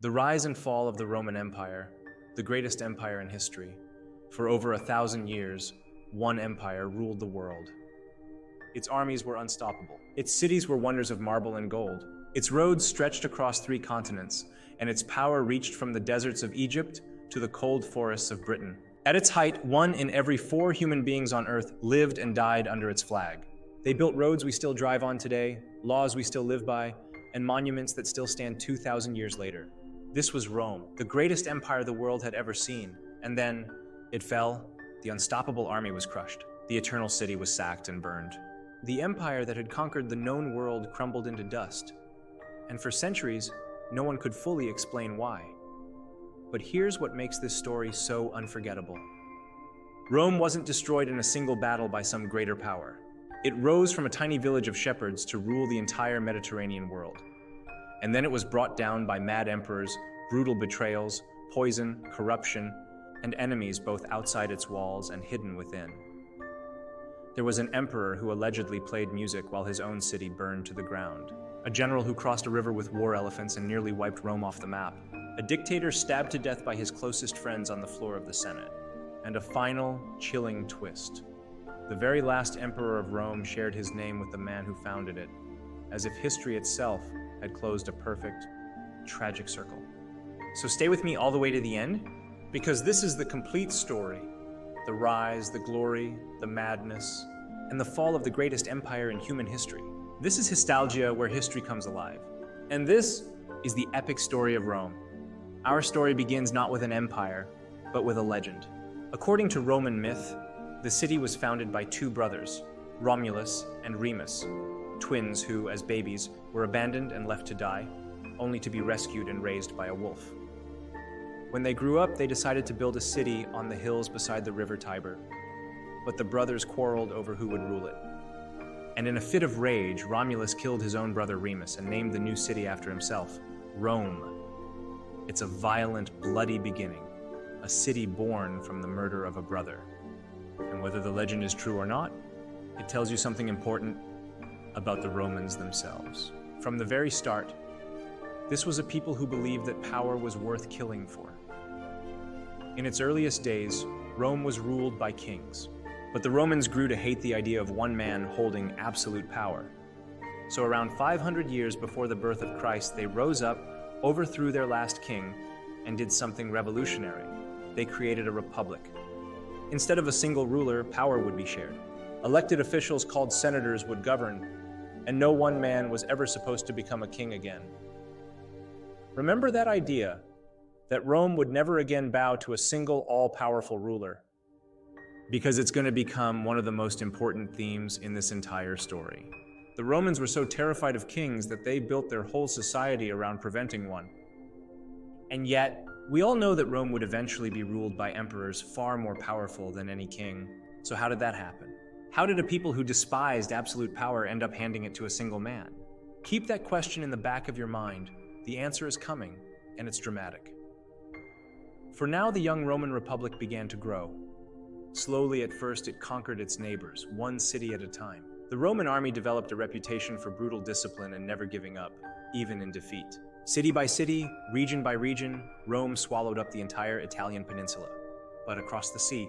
The rise and fall of the Roman Empire, the greatest empire in history. For over 1,000 years, one empire ruled the world. Its armies were unstoppable. Its cities were wonders of marble and gold. Its roads stretched across 3 continents, and its power reached from the deserts of Egypt to the cold forests of Britain. At its height, 1 in every 4 human beings on Earth lived and died under its flag. They built roads we still drive on today, laws we still live by, and monuments that still stand 2,000 years later. This was Rome, the greatest empire the world had ever seen. And then it fell, the unstoppable army was crushed, the eternal city was sacked and burned. The empire that had conquered the known world crumbled into dust. And for centuries, no one could fully explain why. But here's what makes this story so unforgettable. Rome wasn't destroyed in a single battle by some greater power. It rose from a tiny village of shepherds to rule the entire Mediterranean world. And then it was brought down by mad emperors, brutal betrayals, poison, corruption, and enemies both outside its walls and hidden within. There was an emperor who allegedly played music while his own city burned to the ground. A general who crossed a river with war elephants and nearly wiped Rome off the map. A dictator stabbed to death by his closest friends on the floor of the Senate. And a final, chilling twist. The very last emperor of Rome shared his name with the man who founded it, as if history itself had closed a perfect, tragic circle. So stay with me all the way to the end, because this is the complete story. The rise, the glory, the madness, and the fall of the greatest empire in human history. This is Histalgia, where history comes alive. And this is the epic story of Rome. Our story begins not with an empire, but with a legend. According to Roman myth, the city was founded by 2 brothers, Romulus and Remus, twins who, as babies, were abandoned and left to die, only to be rescued and raised by a wolf. When they grew up, they decided to build a city on the hills beside the river Tiber, but the brothers quarreled over who would rule it. And in a fit of rage, Romulus killed his own brother Remus and named the new city after himself, Rome. It's a violent, bloody beginning, a city born from the murder of a brother. And whether the legend is true or not, it tells you something important about the Romans themselves. From the very start, this was a people who believed that power was worth killing for. In its earliest days, Rome was ruled by kings, but the Romans grew to hate the idea of one man holding absolute power. So around 500 years before the birth of Christ, they rose up, overthrew their last king, and did something revolutionary. They created a republic. Instead of a single ruler, power would be shared. Elected officials called senators would govern, and no one man was ever supposed to become a king again. Remember that idea, that Rome would never again bow to a single all-powerful ruler, because it's going to become one of the most important themes in this entire story. The Romans were so terrified of kings that they built their whole society around preventing one. And yet, we all know that Rome would eventually be ruled by emperors far more powerful than any king. So how did that happen? How did a people who despised absolute power end up handing it to a single man? Keep that question in the back of your mind. The answer is coming, and it's dramatic. For now, the young Roman Republic began to grow. Slowly at first, it conquered its neighbors, one city at a time. The Roman army developed a reputation for brutal discipline and never giving up, even in defeat. City by city, region by region, Rome swallowed up the entire Italian peninsula. But across the sea,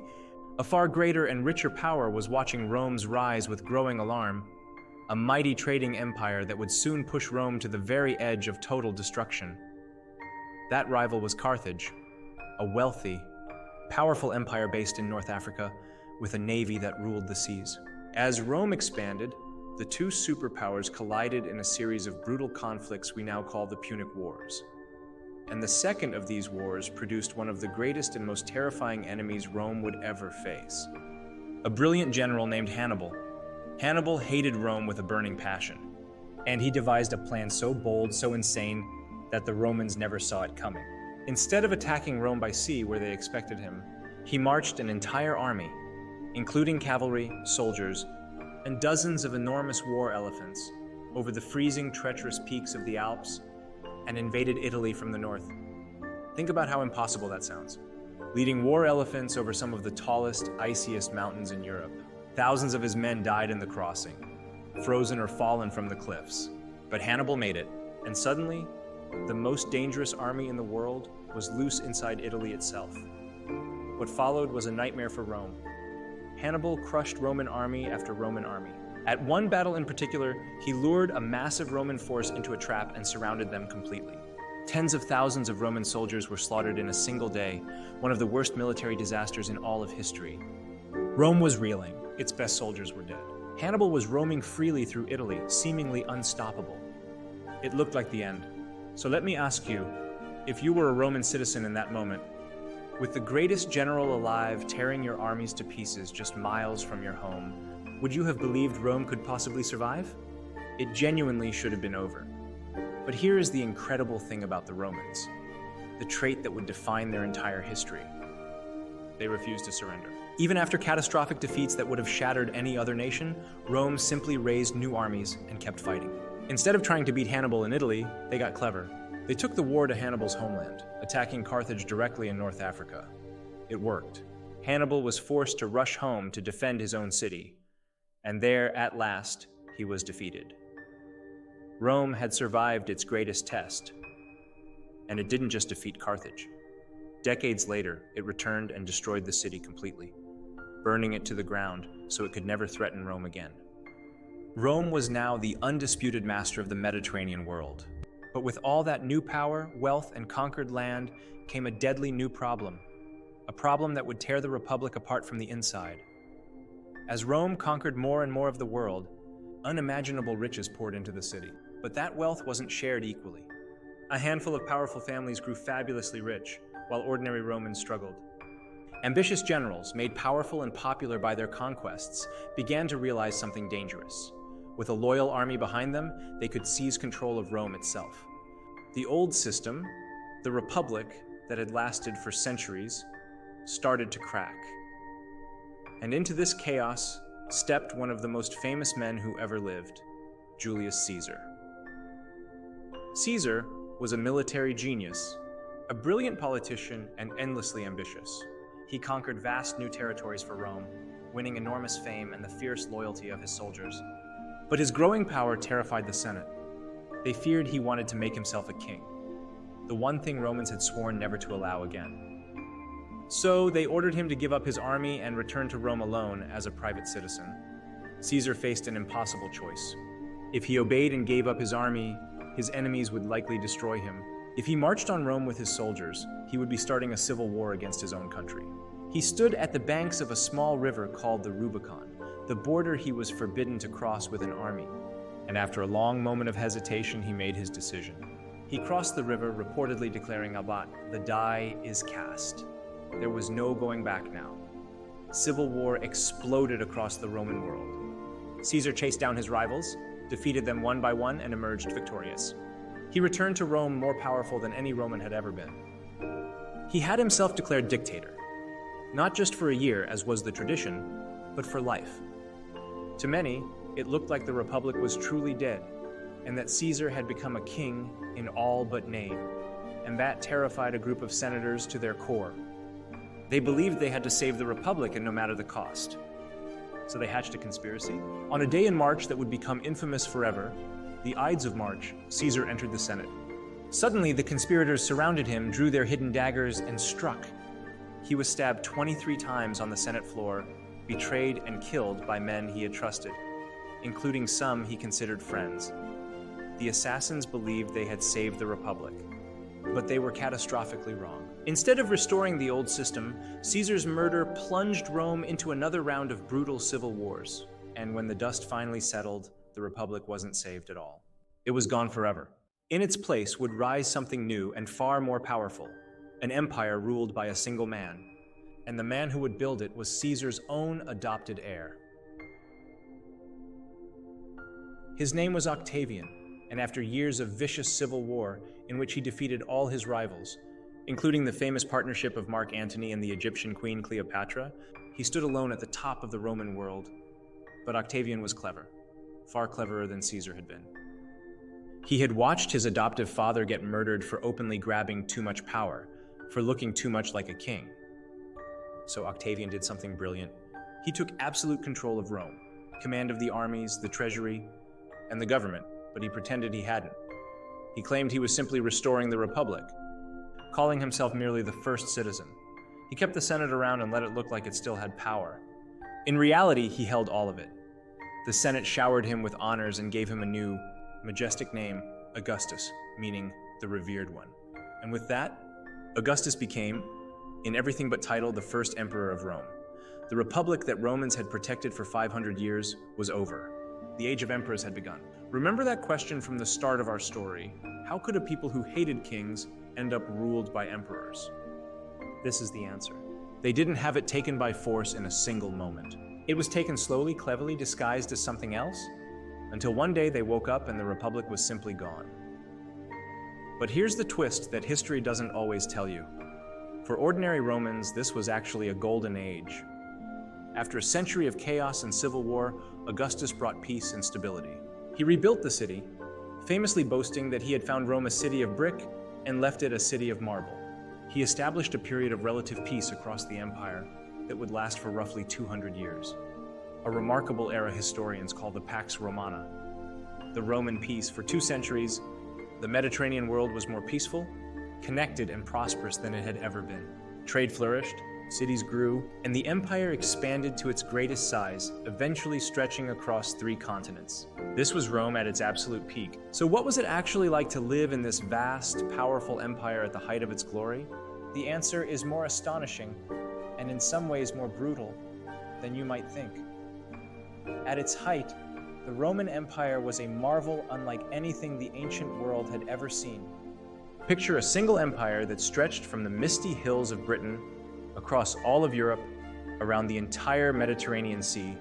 a far greater and richer power was watching Rome's rise with growing alarm, a mighty trading empire that would soon push Rome to the very edge of total destruction. That rival was Carthage, a wealthy, powerful empire based in North Africa with a navy that ruled the seas. As Rome expanded, the 2 superpowers collided in a series of brutal conflicts we now call the Punic Wars. And the second of these wars produced one of the greatest and most terrifying enemies Rome would ever face. A brilliant general named Hannibal. Hannibal hated Rome with a burning passion, and he devised a plan so bold, so insane, that the Romans never saw it coming. Instead of attacking Rome by sea where they expected him, he marched an entire army, including cavalry, soldiers, and dozens of enormous war elephants, over the freezing, treacherous peaks of the Alps, and invaded Italy from the north. Think about how impossible that sounds. Leading war elephants over some of the tallest, iciest mountains in Europe. Thousands of his men died in the crossing, frozen or fallen from the cliffs. But Hannibal made it, and suddenly, the most dangerous army in the world, was loose inside Italy itself. What followed was a nightmare for Rome. Hannibal crushed Roman army after Roman army. At one battle in particular, he lured a massive Roman force into a trap and surrounded them completely. Tens of thousands of Roman soldiers were slaughtered in a single day, one of the worst military disasters in all of history. Rome was reeling. Its best soldiers were dead. Hannibal was roaming freely through Italy, seemingly unstoppable. It looked like the end. So let me ask you, if you were a Roman citizen in that moment, with the greatest general alive tearing your armies to pieces just miles from your home, would you have believed Rome could possibly survive? It genuinely should have been over. But here is the incredible thing about the Romans, the trait that would define their entire history. They refused to surrender. Even after catastrophic defeats that would have shattered any other nation, Rome simply raised new armies and kept fighting. Instead of trying to beat Hannibal in Italy, they got clever. They took the war to Hannibal's homeland, attacking Carthage directly in North Africa. It worked. Hannibal was forced to rush home to defend his own city, and there, at last, he was defeated. Rome had survived its greatest test, and it didn't just defeat Carthage. Decades later, it returned and destroyed the city completely, burning it to the ground so it could never threaten Rome again. Rome was now the undisputed master of the Mediterranean world. But with all that new power, wealth, and conquered land came a deadly new problem, a problem that would tear the Republic apart from the inside. As Rome conquered more and more of the world, unimaginable riches poured into the city. But that wealth wasn't shared equally. A handful of powerful families grew fabulously rich, while ordinary Romans struggled. Ambitious generals, made powerful and popular by their conquests, began to realize something dangerous. With a loyal army behind them, they could seize control of Rome itself. The old system, the Republic that had lasted for centuries, started to crack. And into this chaos stepped one of the most famous men who ever lived, Julius Caesar. Caesar was a military genius, a brilliant politician, and endlessly ambitious. He conquered vast new territories for Rome, winning enormous fame and the fierce loyalty of his soldiers. But his growing power terrified the Senate. They feared he wanted to make himself a king, the one thing Romans had sworn never to allow again. So they ordered him to give up his army and return to Rome alone as a private citizen. Caesar faced an impossible choice. If he obeyed and gave up his army, his enemies would likely destroy him. If he marched on Rome with his soldiers, he would be starting a civil war against his own country. He stood at the banks of a small river called the Rubicon, the border he was forbidden to cross with an army. And after a long moment of hesitation, he made his decision. He crossed the river, reportedly declaring, "Abbat, the die is cast." There was no going back now. Civil war exploded across the Roman world. Caesar chased down his rivals, defeated them one by one, and emerged victorious. He returned to Rome more powerful than any Roman had ever been. He had himself declared dictator, not just for a year, as was the tradition, but for life. To many, it looked like the Republic was truly dead, and that Caesar had become a king in all but name, and that terrified a group of senators to their core. They believed they had to save the Republic, and no matter the cost. So they hatched a conspiracy. On a day in March that would become infamous forever, the Ides of March, Caesar entered the Senate. Suddenly, the conspirators surrounded him, drew their hidden daggers, and struck. He was stabbed 23 times on the Senate floor, betrayed and killed by men he had trusted, including some he considered friends. The assassins believed they had saved the Republic, but they were catastrophically wrong. Instead of restoring the old system, Caesar's murder plunged Rome into another round of brutal civil wars. And when the dust finally settled, the Republic wasn't saved at all. It was gone forever. In its place would rise something new and far more powerful, an empire ruled by a single man. And the man who would build it was Caesar's own adopted heir. His name was Octavian, and after years of vicious civil war in which he defeated all his rivals, including the famous partnership of Mark Antony and the Egyptian queen Cleopatra, he stood alone at the top of the Roman world. But Octavian was clever, far cleverer than Caesar had been. He had watched his adoptive father get murdered for openly grabbing too much power, for looking too much like a king. So Octavian did something brilliant. He took absolute control of Rome, command of the armies, the treasury, and the government, but he pretended he hadn't. He claimed he was simply restoring the Republic, calling himself merely the first citizen. He kept the Senate around and let it look like it still had power. In reality, he held all of it. The Senate showered him with honors and gave him a new, majestic name, Augustus, meaning the revered one. And with that, Augustus became, in everything but title, the first emperor of Rome. The republic that Romans had protected for 500 years was over. The age of emperors had begun. Remember that question from the start of our story? How could a people who hated kings end up ruled by emperors? This is the answer. They didn't have it taken by force in a single moment. It was taken slowly, cleverly disguised as something else, until one day they woke up and the republic was simply gone. But here's the twist that history doesn't always tell you. For ordinary Romans, this was actually a golden age. After a century of chaos and civil war, Augustus brought peace and stability. He rebuilt the city, famously boasting that he had found Rome a city of brick and left it a city of marble. He established a period of relative peace across the empire that would last for roughly 200 years. A remarkable era historians call the Pax Romana, the Roman peace. For 2 centuries, the Mediterranean world was more peaceful, connected, and prosperous than it had ever been. Trade flourished, cities grew, and the empire expanded to its greatest size, eventually stretching across 3 continents. This was Rome at its absolute peak. So what was it actually like to live in this vast, powerful empire at the height of its glory? The answer is more astonishing, and in some ways more brutal, than you might think. At its height, the Roman Empire was a marvel unlike anything the ancient world had ever seen. Picture a single empire that stretched from the misty hills of Britain across all of Europe, around the entire Mediterranean Sea,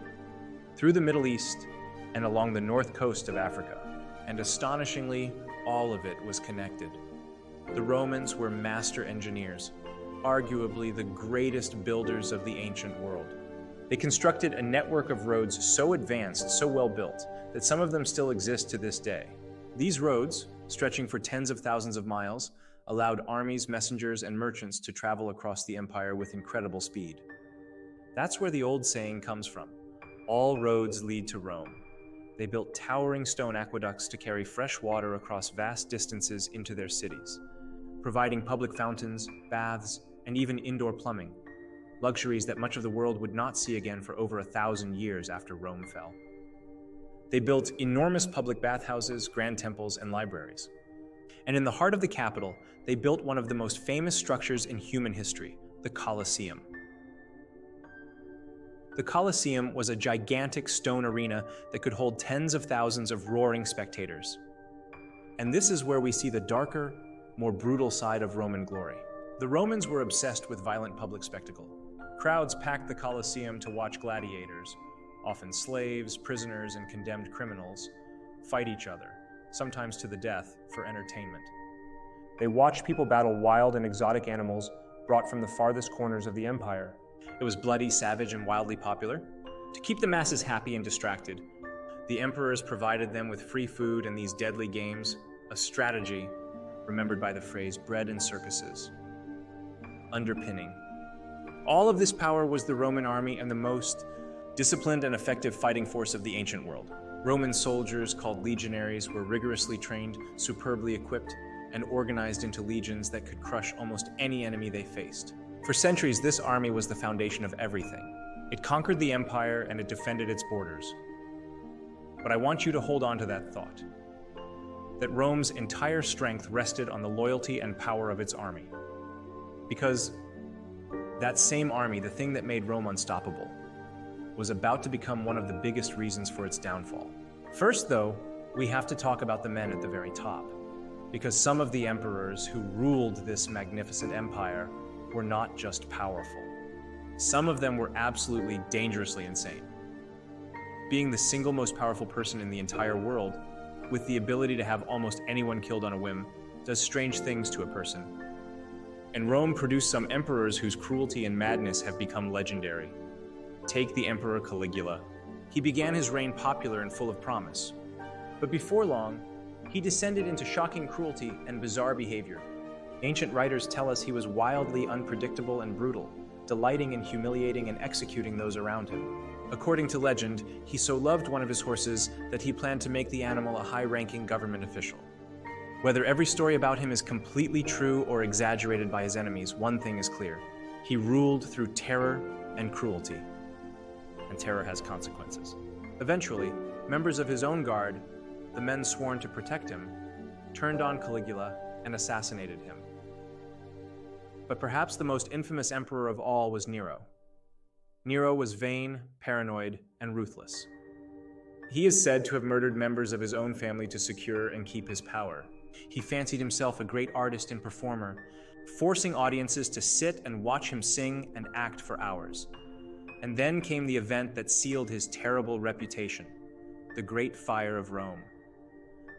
through the Middle East, and along the north coast of Africa. And astonishingly, all of it was connected. The Romans were master engineers, arguably the greatest builders of the ancient world. They constructed a network of roads so advanced, so well built, that some of them still exist to this day. These roads, stretching for tens of thousands of miles, allowed armies, messengers, and merchants to travel across the empire with incredible speed. That's where the old saying comes from: all roads lead to Rome. They built towering stone aqueducts to carry fresh water across vast distances into their cities, providing public fountains, baths, and even indoor plumbing, luxuries that much of the world would not see again for over 1,000 years after Rome fell. They built enormous public bathhouses, grand temples, and libraries. And in the heart of the capital, they built one of the most famous structures in human history, the Colosseum. The Colosseum was a gigantic stone arena that could hold tens of thousands of roaring spectators. And this is where we see the darker, more brutal side of Roman glory. The Romans were obsessed with violent public spectacle. Crowds packed the Colosseum to watch gladiators, often slaves, prisoners, and condemned criminals, fight each other, sometimes to the death, for entertainment. They watched people battle wild and exotic animals brought from the farthest corners of the empire. It was bloody, savage, and wildly popular. To keep the masses happy and distracted, the emperors provided them with free food and these deadly games, a strategy remembered by the phrase bread and circuses. Underpinning all of this power was the Roman army and the most disciplined and effective fighting force of the ancient world. Roman soldiers, called legionaries, were rigorously trained, superbly equipped, and organized into legions that could crush almost any enemy they faced. For centuries, this army was the foundation of everything. It conquered the empire and it defended its borders. But I want you to hold on to that thought, that Rome's entire strength rested on the loyalty and power of its army. Because that same army, the thing that made Rome unstoppable, was about to become one of the biggest reasons for its downfall. First, though, we have to talk about the men at the very top, because some of the emperors who ruled this magnificent empire were not just powerful. Some of them were absolutely dangerously insane. Being the single most powerful person in the entire world, with the ability to have almost anyone killed on a whim, does strange things to a person. And Rome produced some emperors whose cruelty and madness have become legendary. Take the Emperor Caligula. He began his reign popular and full of promise. But before long, he descended into shocking cruelty and bizarre behavior. Ancient writers tell us he was wildly unpredictable and brutal, delighting in humiliating and executing those around him. According to legend, he so loved one of his horses that he planned to make the animal a high-ranking government official. Whether every story about him is completely true or exaggerated by his enemies, one thing is clear. He ruled through terror and cruelty. And terror has consequences. Eventually, members of his own guard, the men sworn to protect him, turned on Caligula and assassinated him. But perhaps the most infamous emperor of all was Nero. Nero was vain, paranoid, and ruthless. He is said to have murdered members of his own family to secure and keep his power. He fancied himself a great artist and performer, forcing audiences to sit and watch him sing and act for hours. And then came the event that sealed his terrible reputation, the Great Fire of Rome.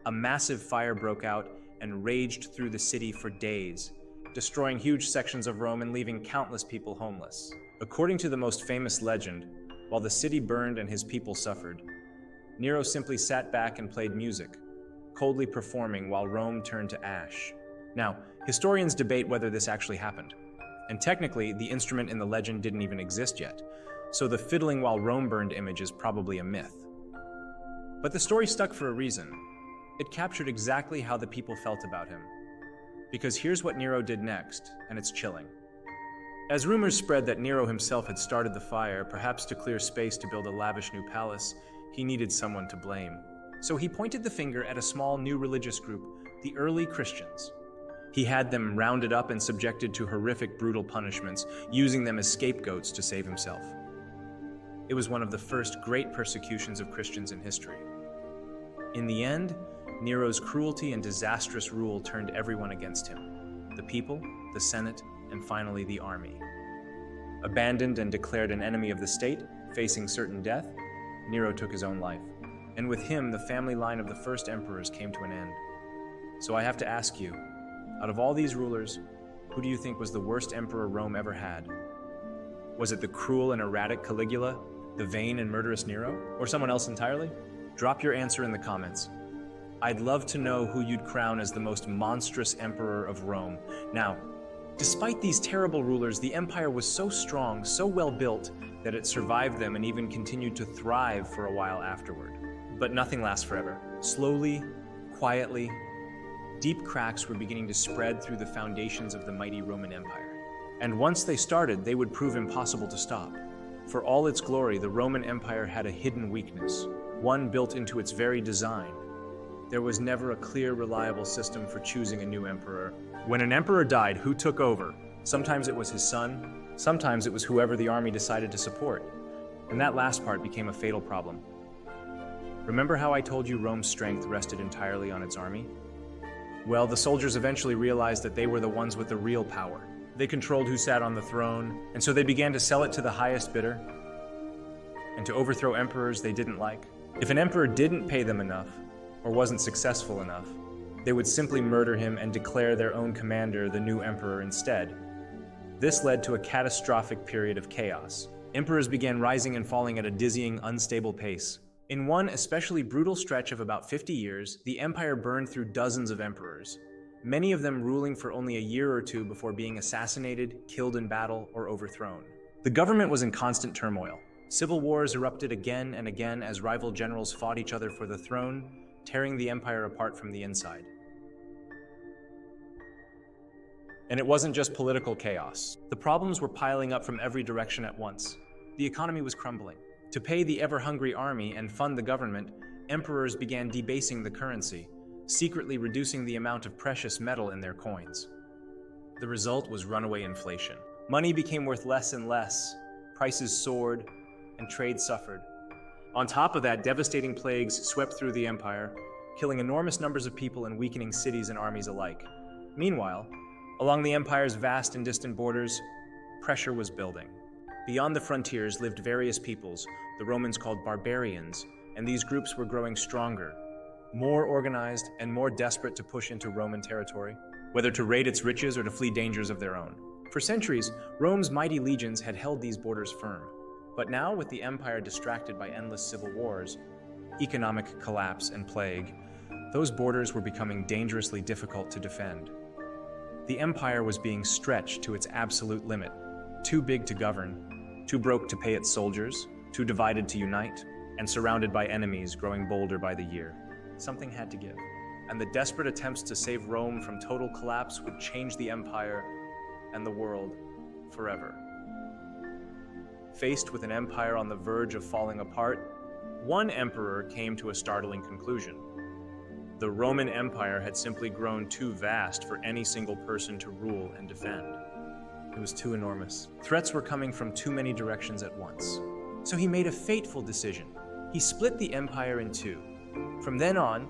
A massive fire broke out and raged through the city for days, destroying huge sections of Rome and leaving countless people homeless. According to the most famous legend, while the city burned and his people suffered, Nero simply sat back and played music, coldly performing while Rome turned to ash. Now, historians debate whether this actually happened. And technically, the instrument in the legend didn't even exist yet, so the fiddling while Rome burned image is probably a myth. But the story stuck for a reason. It captured exactly how the people felt about him. Because here's what Nero did next, and it's chilling. As rumors spread that Nero himself had started the fire, perhaps to clear space to build a lavish new palace, he needed someone to blame. So he pointed the finger at a small new religious group, the early Christians. He had them rounded up and subjected to horrific, brutal punishments, using them as scapegoats to save himself. It was one of the first great persecutions of Christians in history. In the end, Nero's cruelty and disastrous rule turned everyone against him: the people, the Senate, and finally the army. Abandoned and declared an enemy of the state, facing certain death, Nero took his own life. And with him, the family line of the first emperors came to an end. So I have to ask you, out of all these rulers, who do you think was the worst emperor Rome ever had? Was it the cruel and erratic Caligula, the vain and murderous Nero, or someone else entirely? Drop your answer in the comments. I'd love to know who you'd crown as the most monstrous emperor of Rome. Now, despite these terrible rulers, the empire was so strong, so well built, that it survived them and even continued to thrive for a while afterward. But nothing lasts forever. Slowly, quietly, deep cracks were beginning to spread through the foundations of the mighty Roman Empire. And once they started, they would prove impossible to stop. For all its glory, the Roman Empire had a hidden weakness, one built into its very design. There was never a clear, reliable system for choosing a new emperor. When an emperor died, who took over? Sometimes it was his son, sometimes it was whoever the army decided to support. And that last part became a fatal problem. Remember how I told you Rome's strength rested entirely on its army? Well, the soldiers eventually realized that they were the ones with the real power. They controlled who sat on the throne, and so they began to sell it to the highest bidder, and to overthrow emperors they didn't like. If an emperor didn't pay them enough, or wasn't successful enough, they would simply murder him and declare their own commander the new emperor instead. This led to a catastrophic period of chaos. Emperors began rising and falling at a dizzying, unstable pace. In one especially brutal stretch of about 50 years, the empire burned through dozens of emperors, many of them ruling for only a year or two before being assassinated, killed in battle, or overthrown. The government was in constant turmoil. Civil wars erupted again and again as rival generals fought each other for the throne, tearing the empire apart from the inside. And it wasn't just political chaos. The problems were piling up from every direction at once. The economy was crumbling. To pay the ever-hungry army and fund the government, emperors began debasing the currency, secretly reducing the amount of precious metal in their coins. The result was runaway inflation. Money became worth less and less, prices soared, and trade suffered. On top of that, devastating plagues swept through the empire, killing enormous numbers of people and weakening cities and armies alike. Meanwhile, along the empire's vast and distant borders, pressure was building. Beyond the frontiers lived various peoples, the Romans called barbarians, and these groups were growing stronger, more organized, and more desperate to push into Roman territory, whether to raid its riches or to flee dangers of their own. For centuries, Rome's mighty legions had held these borders firm. But now, with the empire distracted by endless civil wars, economic collapse, and plague, those borders were becoming dangerously difficult to defend. The empire was being stretched to its absolute limit, too big to govern, too broke to pay its soldiers, too divided to unite, and surrounded by enemies growing bolder by the year. Something had to give. and the desperate attempts to save Rome from total collapse would change the empire and the world forever. Faced with an empire on the verge of falling apart, one emperor came to a startling conclusion. The Roman Empire had simply grown too vast for any single person to rule and defend. It was too enormous. Threats were coming from too many directions at once. So he made a fateful decision. He split the empire in two. From then on,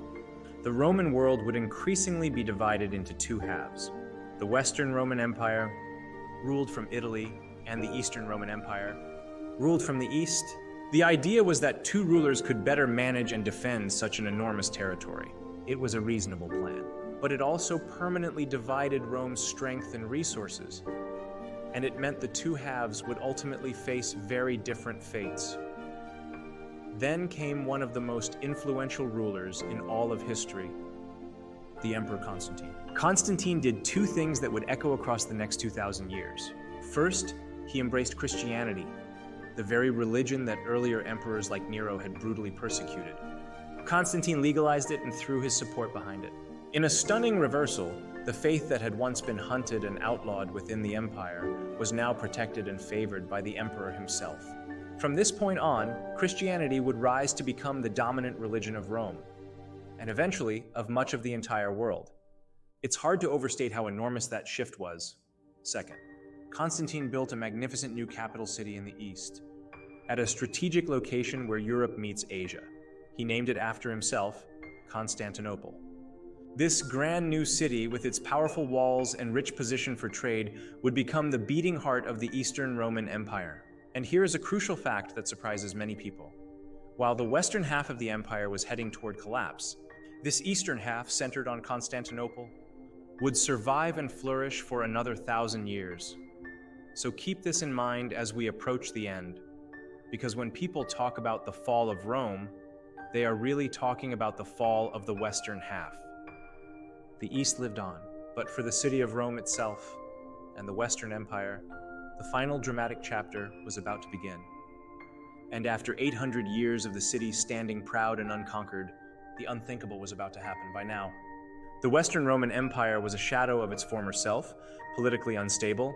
the Roman world would increasingly be divided into two halves. The Western Roman Empire, ruled from Italy, and the Eastern Roman Empire, ruled from the east. The idea was that two rulers could better manage and defend such an enormous territory. It was a reasonable plan, but it also permanently divided Rome's strength and resources, and it meant the two halves would ultimately face very different fates. Then came one of the most influential rulers in all of history, the Emperor Constantine. Constantine did two things that would echo across the next 2,000 years. First, he embraced Christianity, the very religion that earlier emperors like Nero had brutally persecuted. Constantine legalized it and threw his support behind it. In a stunning reversal, the faith that had once been hunted and outlawed within the empire was now protected and favored by the emperor himself. From this point on, Christianity would rise to become the dominant religion of Rome, and eventually of much of the entire world. It's hard to overstate how enormous that shift was. Second, Constantine built a magnificent new capital city in the east, at a strategic location where Europe meets Asia. He named it after himself, Constantinople. This grand new city, with its powerful walls and rich position for trade, would become the beating heart of the Eastern Roman Empire. And here is a crucial fact that surprises many people. While the western half of the empire was heading toward collapse, this eastern half, centered on Constantinople, would survive and flourish for another 1,000 years. So keep this in mind as we approach the end, because when people talk about the fall of Rome, they are really talking about the fall of the western half. The East lived on, but for the city of Rome itself and the Western Empire, the final dramatic chapter was about to begin. And after 800 years of the city standing proud and unconquered, the unthinkable was about to happen by now. The Western Roman Empire was a shadow of its former self, politically unstable,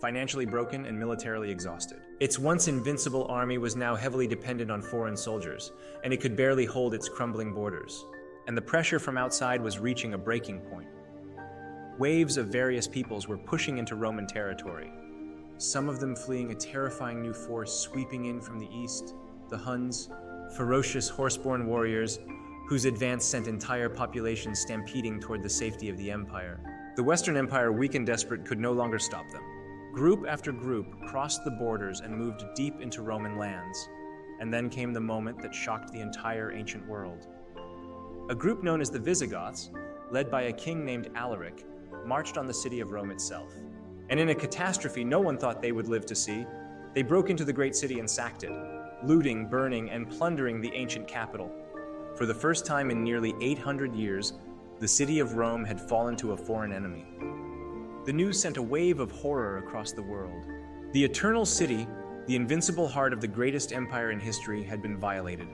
financially broken, and militarily exhausted. Its once invincible army was now heavily dependent on foreign soldiers, and it could barely hold its crumbling borders. And the pressure from outside was reaching a breaking point. Waves of various peoples were pushing into Roman territory, some of them fleeing a terrifying new force sweeping in from the east, the Huns, ferocious horseborne warriors whose advance sent entire populations stampeding toward the safety of the empire. The Western Empire, weak and desperate, could no longer stop them. Group after group crossed the borders and moved deep into Roman lands, and then came the moment that shocked the entire ancient world. A group known as the Visigoths, led by a king named Alaric, marched on the city of Rome itself. And in a catastrophe no one thought they would live to see, they broke into the great city and sacked it, looting, burning, and plundering the ancient capital. For the first time in nearly 800 years, the city of Rome had fallen to a foreign enemy. The news sent a wave of horror across the world. The eternal city, the invincible heart of the greatest empire in history, had been violated.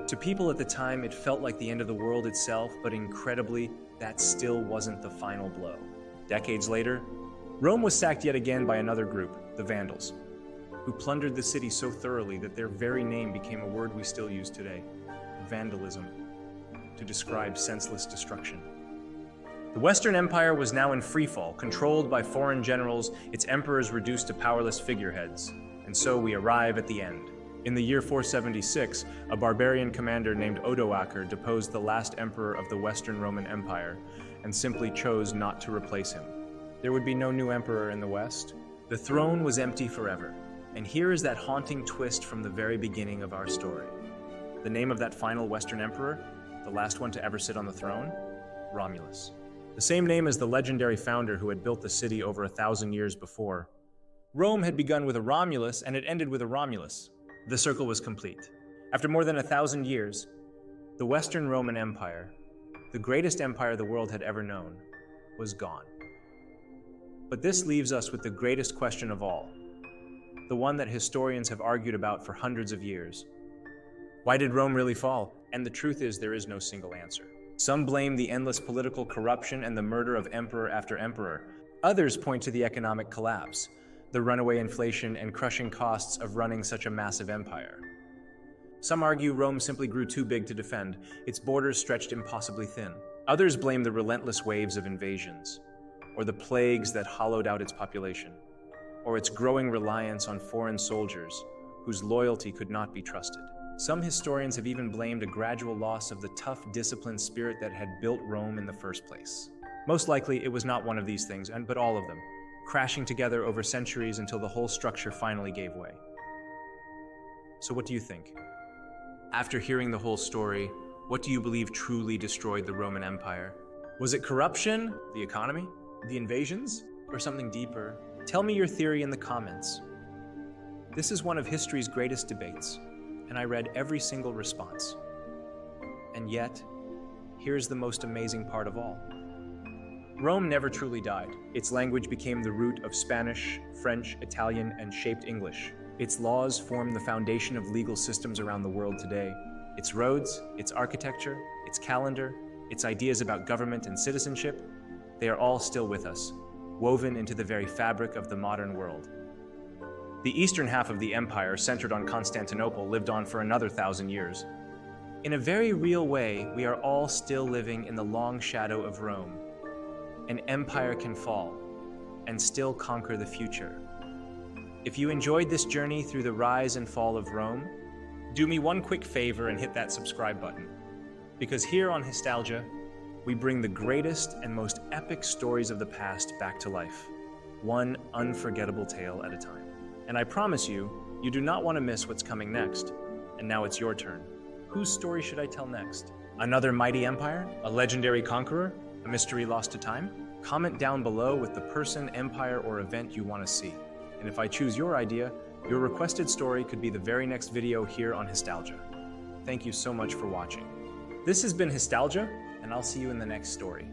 To people at the time, it felt like the end of the world itself, but incredibly, that still wasn't the final blow. Decades later, Rome was sacked yet again by another group, the Vandals, who plundered the city so thoroughly that their very name became a word we still use today, vandalism, to describe senseless destruction. The Western Empire was now in freefall, controlled by foreign generals, its emperors reduced to powerless figureheads. And so we arrive at the end. In the year 476, a barbarian commander named Odoacer deposed the last emperor of the Western Roman Empire and simply chose not to replace him. There would be no new emperor in the West. The throne was empty forever. And here is that haunting twist from the very beginning of our story. The name of that final Western emperor, the last one to ever sit on the throne? Romulus. The same name as the legendary founder who had built the city over 1,000 years before. Rome had begun with a Romulus and it ended with a Romulus. The circle was complete. After more than 1,000 years, the Western Roman Empire, the greatest empire the world had ever known, was gone. But this leaves us with the greatest question of all, the one that historians have argued about for hundreds of years. Why did Rome really fall? And the truth is, there is no single answer. Some blame the endless political corruption and the murder of emperor after emperor. Others point to the economic collapse, the runaway inflation and crushing costs of running such a massive empire. Some argue Rome simply grew too big to defend, its borders stretched impossibly thin. Others blame the relentless waves of invasions, or the plagues that hollowed out its population, or its growing reliance on foreign soldiers whose loyalty could not be trusted. Some historians have even blamed a gradual loss of the tough, disciplined spirit that had built Rome in the first place. Most likely, it was not one of these things, but all of them, crashing together over centuries until the whole structure finally gave way. So what do you think? After hearing the whole story, what do you believe truly destroyed the Roman Empire? Was it corruption, the economy, the invasions, or something deeper? Tell me your theory in the comments. This is one of history's greatest debates, and I read every single response. And yet, here's the most amazing part of all. Rome never truly died. Its language became the root of Spanish, French, Italian, and shaped English. Its laws form the foundation of legal systems around the world today. Its roads, its architecture, its calendar, its ideas about government and citizenship, they are all still with us, woven into the very fabric of the modern world. The eastern half of the empire, centered on Constantinople, lived on for another 1,000 years. In a very real way, we are all still living in the long shadow of Rome. An empire can fall and still conquer the future. If you enjoyed this journey through the rise and fall of Rome, do me one quick favor and hit that subscribe button. Because here on Histalgia, we bring the greatest and most epic stories of the past back to life, one unforgettable tale at a time. And I promise you, you do not want to miss what's coming next. And now it's your turn. Whose story should I tell next? Another mighty empire? A legendary conqueror? A mystery lost to time? Comment down below with the person, empire, or event you want to see. And if I choose your idea, your requested story could be the very next video here on Histalgia. Thank you so much for watching. This has been Histalgia, and I'll see you in the next story.